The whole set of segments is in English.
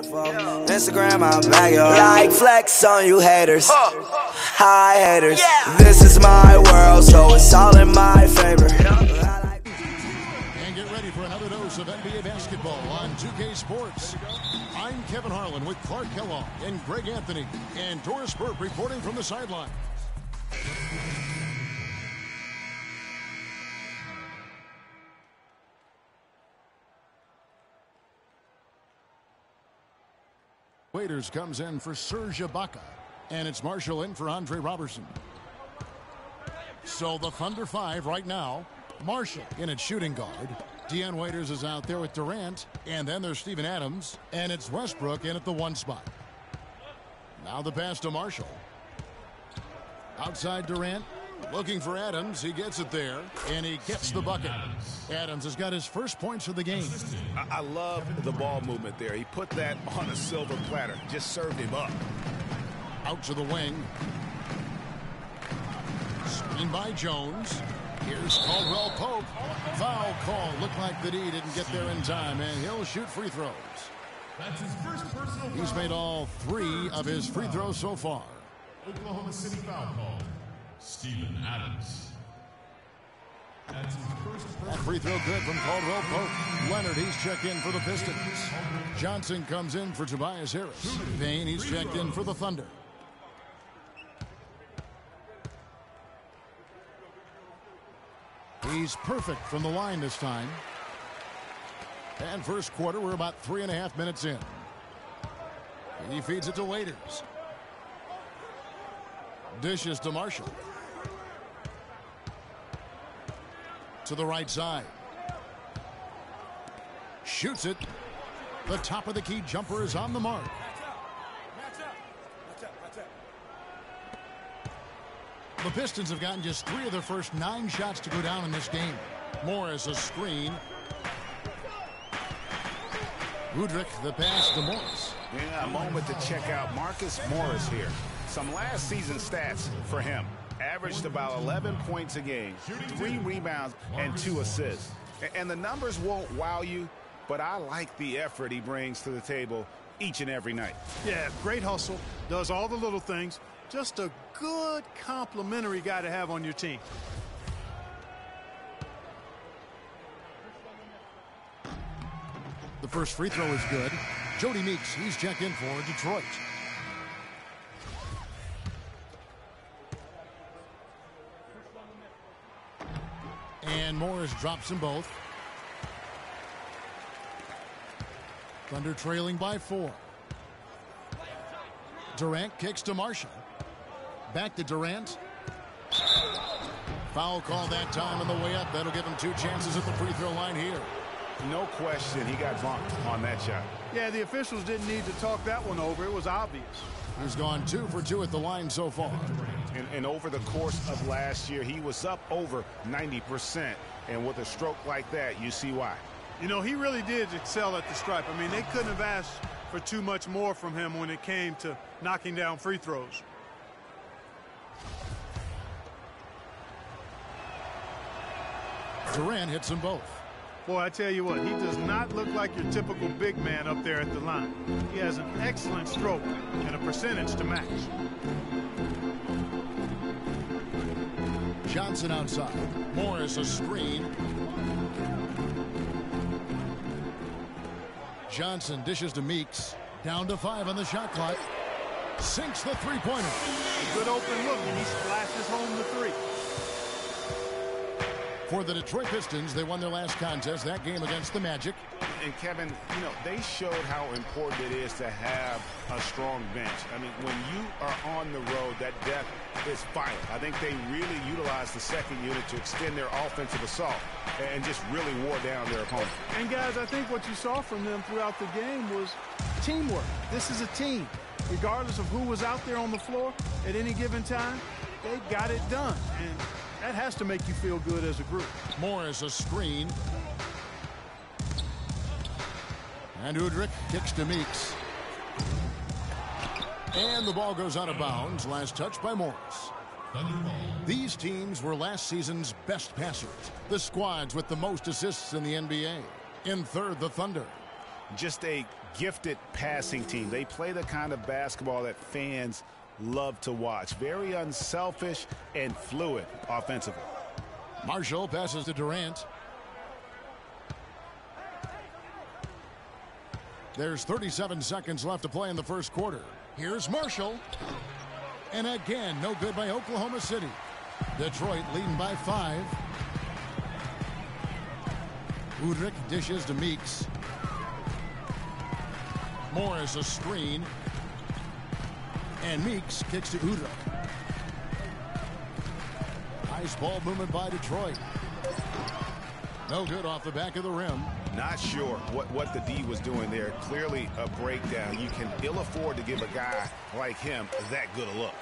Instagram, I'm back, yo. Like flex on you haters. Hi haters. This is my world, so it's all in my favor. And get ready for another dose of NBA basketball on 2K Sports. I'm Kevin Harlan with Clark Kellogg and Greg Anthony and Doris Burke reporting from the sideline. Waiters comes in for Serge Ibaka, and it's Marshall in for Andre Robertson. So the Thunder 5 right now. Marshall in at shooting guard. Dion Waiters is out there with Durant, and then there's Steven Adams, and it's Westbrook in at the 1 spot. Now the pass to Marshall. Outside Durant, looking for Adams. He gets it there, and he gets the bucket. Adams has got his first points of the game. I love the ball movement there. He put that on a silver platter. Just served him up. Out to the wing. Screen by Jones. Here's Caldwell Pope. Foul call. Looked like the D didn't get there in time, and he'll shoot free throws. That's his first personal foul. He's made all 3 of his free throws so far. Oklahoma City foul call. Steven Adams. That's his first That free throw good from Caldwell Pope. Leonard, he's checked in for the Pistons. Johnson comes in for Tobias Harris. Payne, he's checked in for the Thunder. He's perfect from the line this time. And first quarter, we're about 3.5 minutes in. He feeds it to Waiters. Dishes to Marshall. To the right side. Shoots it. The top of the key jumper is on the mark. The Pistons have gotten just 3 of their first 9 shots to go down in this game. Morris a screen. Udrich the pass to Morris. Yeah, a moment to check out Marcus Morris here. Some last season stats for him. Averaged about 11 points a game, 3 rebounds, and 2 assists. And the numbers won't wow you, but I like the effort he brings to the table each and every night. Yeah, great hustle, does all the little things. Just a good complimentary guy to have on your team. The first free throw is good. Jody Meeks, he's checked in for Detroit. And Morris drops them both. Thunder trailing by 4. Durant kicks to Marshall. Back to Durant. Foul call that time on the way up. That'll give him 2 chances at the free throw line here. No question he got bumped on that shot. Yeah, the officials didn't need to talk that one over. It was obvious. He's gone 2 for 2 at the line so far. And over the course of last year, he was up over 90%. And with a stroke like that, you see why. You know, he really did excel at the stripe. I mean, they couldn't have asked for too much more from him when it came to knocking down free throws. Durant hits them both. Boy, I tell you what, he does not look like your typical big man up there at the line. He has an excellent stroke and a percentage to match. Johnson outside. Morris a screen. Johnson dishes to Meeks. Down to 5 on the shot clock. Sinks the three-pointer. Good open look, and he splashes home the 3. For the Detroit Pistons, they won their last contest, that game against the Magic. And Kevin, you know, they showed how important it is to have a strong bench. I mean, when you are on the road, that depth is vital. I think they really utilized the second unit to extend their offensive assault and just really wore down their opponent. And guys, I think what you saw from them throughout the game was teamwork. This is a team. Regardless of who was out there on the floor at any given time, they got it done. And that has to make you feel good as a group. Morris a screen. And Udrich kicks to Meeks. And the ball goes out of bounds. Last touch by Morris. These teams were last season's best passers. The squads with the most assists in the NBA. In third, the Thunder. just a gifted passing team. They play the kind of basketball that fans love to watch. Very unselfish and fluid offensively. Marshall passes to Durant. There's 37 seconds left to play in the first quarter. Here's Marshall. And again, no good by Oklahoma City. Detroit leading by 5. Udrih dishes to Meeks. Morris a screen. And Meeks kicks to Udrih. Nice ball movement by Detroit. No good off the back of the rim. Not sure what the D was doing there. Clearly a breakdown. You can ill afford to give a guy like him that good a look.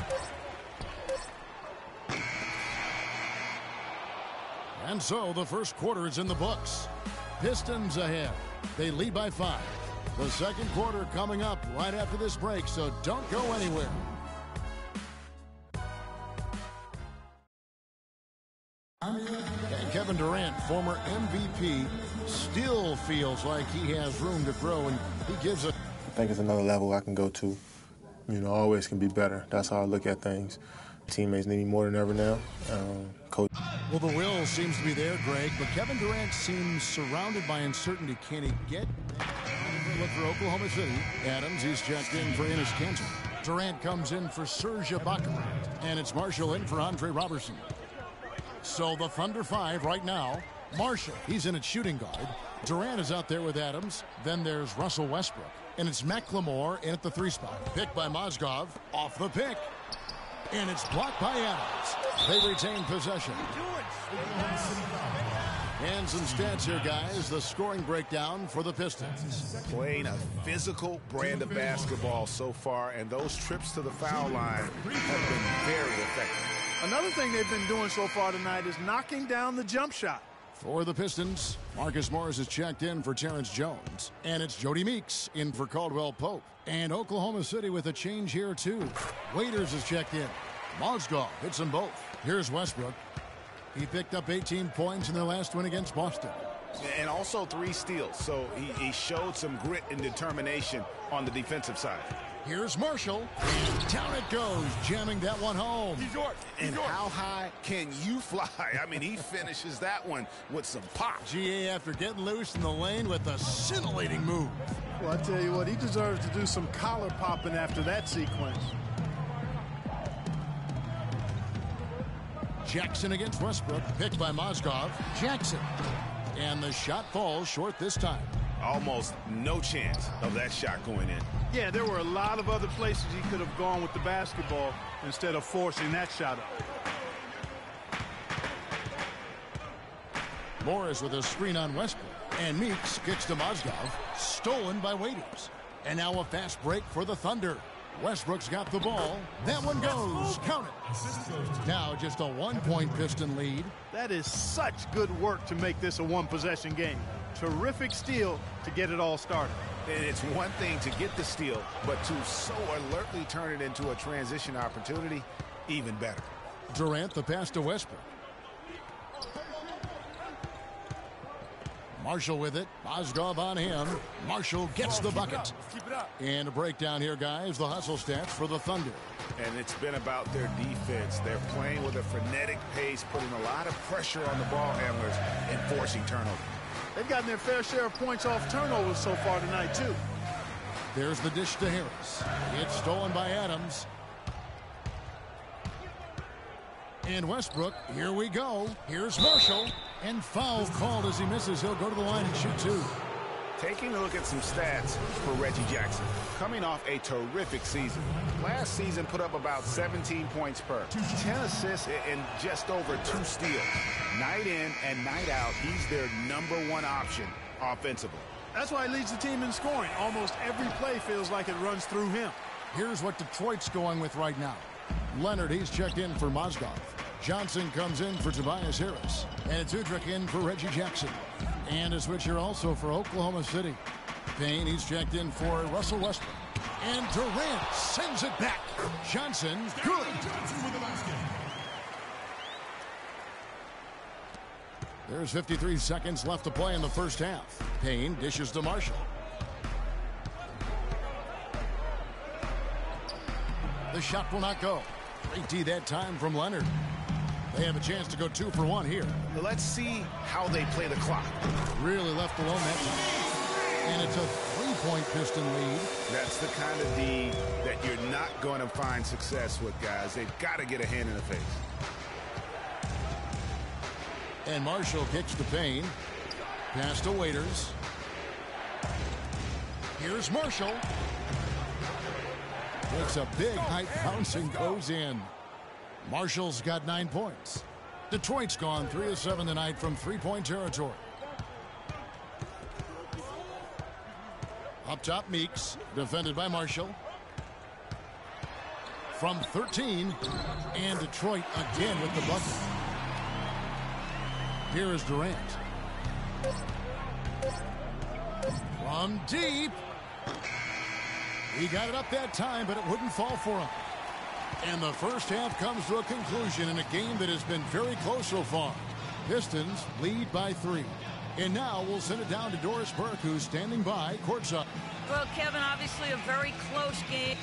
And so the first quarter is in the books. Pistons ahead. They lead by 5. The second quarter coming up right after this break, so don't go anywhere. And Kevin Durant, former MVP, still feels like he has room to grow, and he gives it. I think it's another level I can go to. You know, always can be better. That's how I look at things. Teammates need me more than ever now. Coach. Well, the will seems to be there, Greg, but Kevin Durant seems surrounded by uncertainty. Can he get look for Oklahoma City? Adams, he's checked in for Enes Kanter. Durant comes in for Serge Ibaka, and it's Marshall in for Andre Robertson. So the Thunder 5 right now. Marshall, he's in at shooting guard. Durant is out there with Adams. Then there's Russell Westbrook. And it's McLemore in at the 3 spot. Picked by Mozgov. Off the pick. And it's blocked by Adams. They retain possession. And some stats here, guys. The scoring breakdown for the Pistons. Playing a physical brand of basketball so far, and those trips to the foul line have been very effective. Another thing they've been doing so far tonight is knocking down the jump shot. For the Pistons, Marcus Morris is checked in for Terrence Jones. And it's Jody Meeks in for Caldwell Pope. And Oklahoma City with a change here, too. Waiters is checked in. Mozgov hits them both. Here's Westbrook. He picked up 18 points in their last win against Boston. And also 3 steals, so he showed some grit and determination on the defensive side. Here's Marshall. And down it goes, jamming that one home. And how high can you fly? I mean, he finishes that one with some pop. GA after getting loose in the lane with a scintillating move. Well, I tell you what, he deserves to do some collar popping after that sequence. Jackson against Westbrook, picked by Mozgov. Jackson. And the shot falls short this time. Almost no chance of that shot going in. Yeah, there were a lot of other places he could have gone with the basketball instead of forcing that shot up. Morris with a screen on Westbrook. And Meeks kicks to Mozgov. Stolen by Waiters. And now a fast break for the Thunder. Westbrook's got the ball. That one goes. Count it. Now just a 1-point Piston lead. That is such good work to make this a one-possession game. Terrific steal to get it all started. And it's one thing to get the steal, but to so alertly turn it into a transition opportunity, even better. Durant the pass to Westbrook. Marshall with it. Mozgov on him. Marshall gets the bucket. And a breakdown here, guys. The hustle stats for the Thunder. And it's been about their defense. They're playing with a frenetic pace, putting a lot of pressure on the ball handlers and forcing turnovers. They've gotten their fair share of points off turnovers so far tonight, too. There's the dish to Harris. It's stolen by Adams. And Westbrook, here we go. Here's Marshall. And foul called as he misses. He'll go to the line and shoot 2. Taking a look at some stats for Reggie Jackson. Coming off a terrific season. Last season put up about 17 points per. 10 assists and just over 2 steals. Night in and night out, he's their #1 option offensively. That's why he leads the team in scoring. Almost every play feels like it runs through him. Here's what Detroit's going with right now. Leonard, he's checked in for Mozgov. Johnson comes in for Tobias Harris. And it's Udrih in for Reggie Jackson. And a switch here also for Oklahoma City. Payne, he's checked in for Russell Westbrook. And Durant sends it back. Johnson, good. There's 53 seconds left to play in the first half. Payne dishes to Marshall. The shot will not go. Great D that time from Leonard. They have a chance to go 2 for 1 here. Let's see how they play the clock. Really left alone that time. And it's a 3-point Piston lead. That's the kind of D that you're not going to find success with, guys. They've got to get a hand in the face. And Marshall kicks the pain. Pass to Waiters. Here's Marshall. Takes a big height bounce and goes in. Marshall's got 9 points. Detroit's gone 3 of 7 tonight from 3-point territory. Up top, Meeks, defended by Marshall. From 13, and Detroit again with the bucket. Here is Durant. From deep. He got it up that time, but it wouldn't fall for him. And the first half comes to a conclusion in a game that has been very close so far. Pistons lead by 3. And now we'll send it down to Doris Burke, who's standing by courtside. Well, Kevin, obviously a very close game.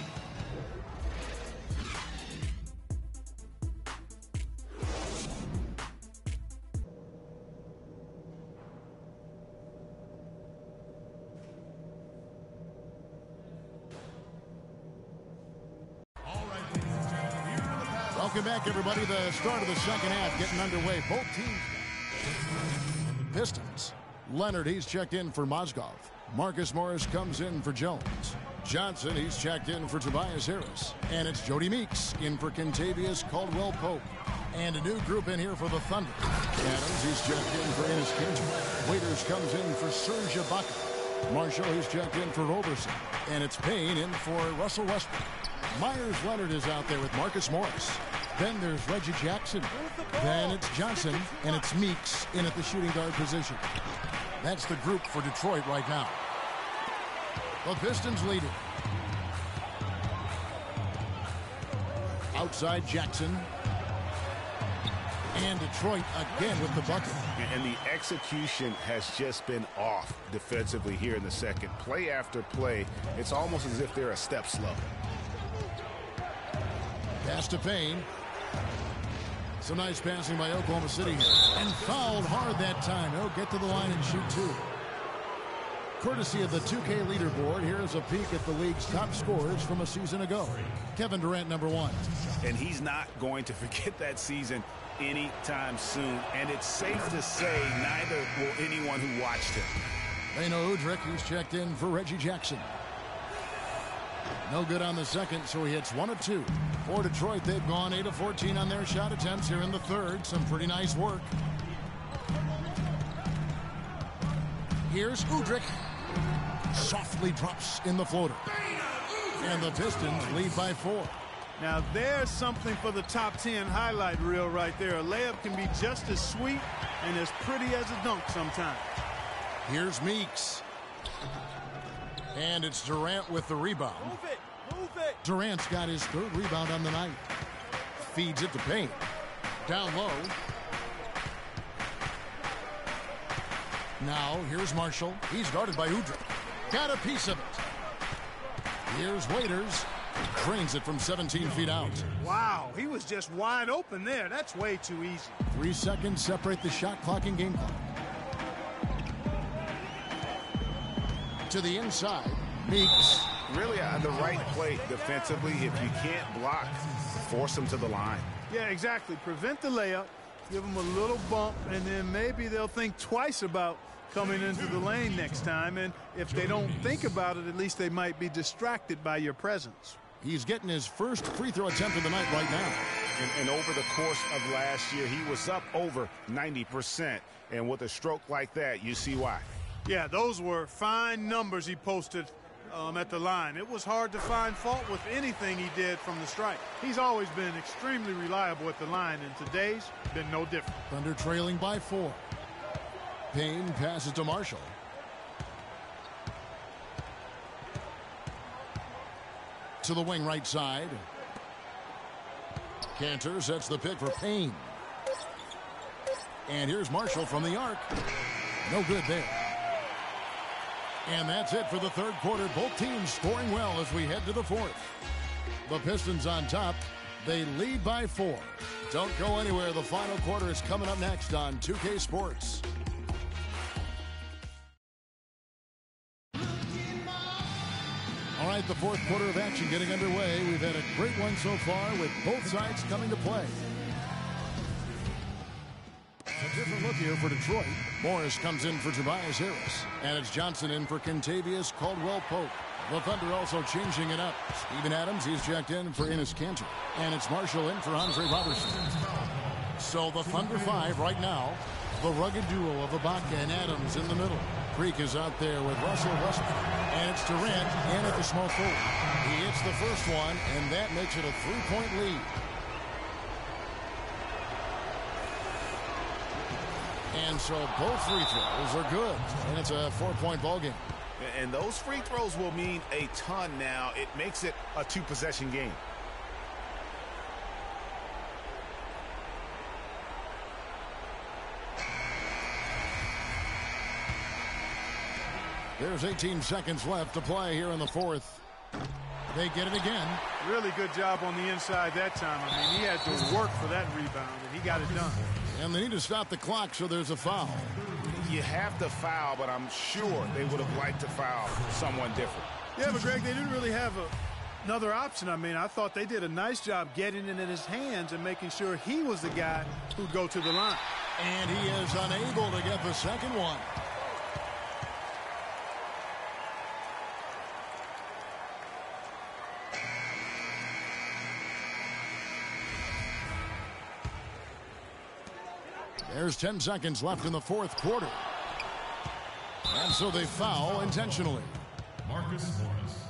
Welcome back, everybody. The start of the second half getting underway. Both teams. Pistons. Leonard, he's checked in for Mozgov. Marcus Morris comes in for Jones. Johnson, he's checked in for Tobias Harris. And it's Jody Meeks in for Kentavious Caldwell-Pope. And a new group in here for the Thunder. Adams, he's checked in for Enes Kanter. Waiters comes in for Serge Ibaka. Marshall, he's checked in for Roberson. And it's Payne in for Russell Westbrook. Myers Leonard is out there with Marcus Morris. Then there's Reggie Jackson. Then it's Johnson, and it's Meeks in at the shooting guard position. That's the group for Detroit right now. The Pistons lead it. Outside Jackson. And Detroit again with the bucket. And the execution has just been off defensively here in the second. Play after play, it's almost as if they're a step slow. Pass to Payne. Some nice passing by Oklahoma City here. And fouled hard that time. He'll get to the line and shoot 2. Courtesy of the 2K leaderboard, here's a peek at the league's top scorers from a season ago. Kevin Durant, number 1. And he's not going to forget that season anytime soon. And it's safe to say neither will anyone who watched him. Leno Udrih, he's checked in for Reggie Jackson. No good on the second, so he hits 1 of 2. For Detroit, they've gone 8 of 14 on their shot attempts here in the third. Some pretty nice work. Here's Udrih. Softly drops in the floater. And the Pistons lead by 4. Now there's something for the top 10 highlight reel right there. A layup can be just as sweet and as pretty as a dunk sometimes. Here's Meeks. And it's Durant with the rebound. Move it. Durant's got his 3rd rebound on the night. Feeds it to Payne. Down low. Now here's Marshall. He's guarded by Udrih. Got a piece of it. Here's Waiters. Drains it from 17 feet out. Wow, he was just wide open there. That's way too easy. 3 seconds separate the shot clock and game clock. To the inside, Meeks. Really the right play defensively. If you can't block, force them to the line. Yeah, exactly. Prevent the layup, give them a little bump, and then maybe they'll think twice about coming into the lane next time. And if they don't think about it, at least they might be distracted by your presence. He's getting his first free throw attempt of the night right now. And over the course of last year, he was up over 90%. And with a stroke like that, you see why. Yeah, those were fine numbers he posted at the line. It was hard to find fault with anything he did from the stripe. He's always been extremely reliable at the line, and today's been no different. Thunder trailing by 4. Payne passes to Marshall. To the wing right side. Kanter sets the pick for Payne. And here's Marshall from the arc. No good there. And that's it for the third quarter. Both teams scoring well as we head to the fourth. The Pistons on top. They lead by 4. Don't go anywhere. The final quarter is coming up next on 2K Sports. All right, the fourth quarter of action getting underway. We've had a great one so far with both sides coming to play. A different look here for Detroit. Morris comes in for Tobias Harris. And it's Johnson in for Kentavious Caldwell-Pope. The Thunder also changing it up. Steven Adams, he's checked in for Enes Kanter. And it's Marshall in for Andre Robertson. So the Thunder 5 right now. The rugged duo of Ibaka and Adams in the middle. Creek is out there with Russell Westbrook. And it's Durant in at the small forward. He hits the first one, and that makes it a 3-point lead. And so both free throws are good. And it's a 4-point ball game. And those free throws will mean a ton now. It makes it a 2-possession game. There's 18 seconds left to play here in the fourth. They get it again. Really good job on the inside that time. I mean, he had to work for that rebound, and he got it done. And they need to stop the clock, so there's a foul. You have to foul, but I'm sure they would have liked to foul someone different. Yeah, but Greg, they didn't really have another option. I mean, I thought they did a nice job getting it in his hands and making sure he was the guy who'd go to the line. And he is unable to get the second one. There's 10 seconds left in the fourth quarter. And so they foul intentionally. Marcus Morris.